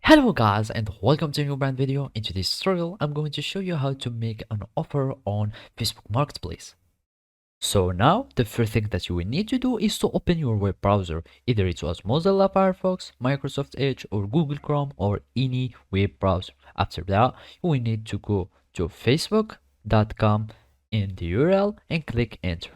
Hello guys and welcome to a new brand video. In today's tutorial, I'm going to show you how to make an offer on Facebook Marketplace. So now, the first thing that you will need to do is to open your web browser. Either it was Mozilla Firefox, Microsoft Edge, or Google Chrome, or any web browser. After that, you will need to go to facebook.com in the URL and click enter.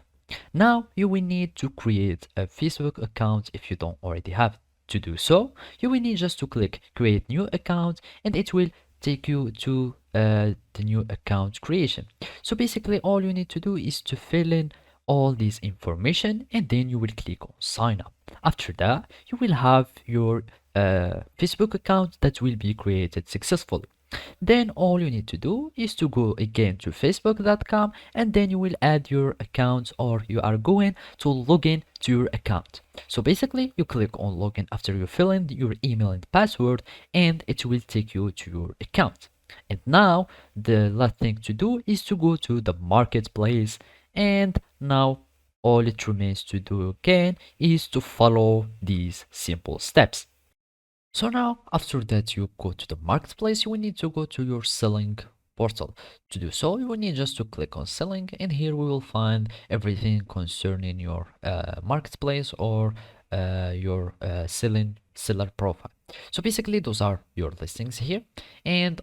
Now, you will need to create a Facebook account if you don't already have it. To do so, you will need just to click create new account and it will take you to the new account creation. So basically all you need to do is to fill in all this information and then you will click on sign up. After that, you will have your Facebook account that will be created successfully. Then all you need to do is to go again to facebook.com and then you will add your account, or you are going to log in to your account. So basically you click on login after you fill in your email and password and it will take you to your account. And now the last thing to do is to go to the marketplace, and now all it remains to do again is to follow these simple steps. So now, after that you go to the marketplace, you will need to go to your selling portal. To do so, you will need just to click on selling, and here we will find everything concerning your marketplace or your selling seller profile. So basically those are your listings here, and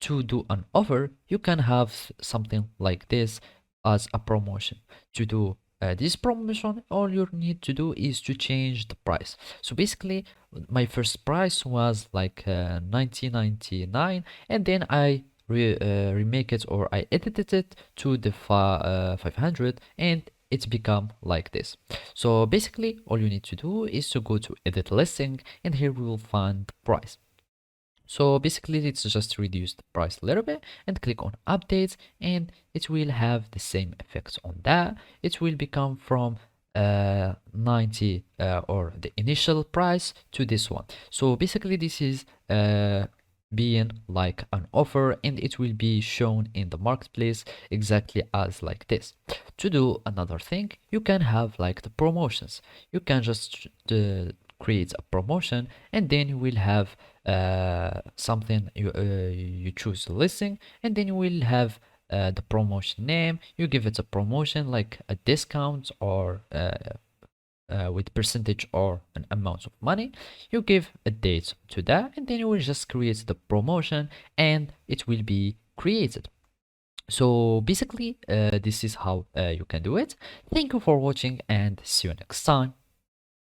to do an offer, you can have something like this as a promotion. To do this promotion, all you need to do is to change the price. So basically, my first price was like 19.99, and then I remake it, or I edited it to the 500, and it's become like this. So basically, all you need to do is to go to edit listing, and here we will find price. So basically let's just reduce the price a little bit and click on updates, and it will have the same effects on that. It will become from 90 or the initial price to this one. So basically this is being like an offer, and it will be shown in the marketplace exactly as like this. To do another thing, you can have like the promotions. You can just create a promotion, and then you will have something, you choose the listing, and then you will have the promotion name. You give it a promotion like a discount, or with percentage or an amount of money. You give a date to that, and then you will just create the promotion and it will be created. So basically this is how you can do it. Thank you for watching and see you next time.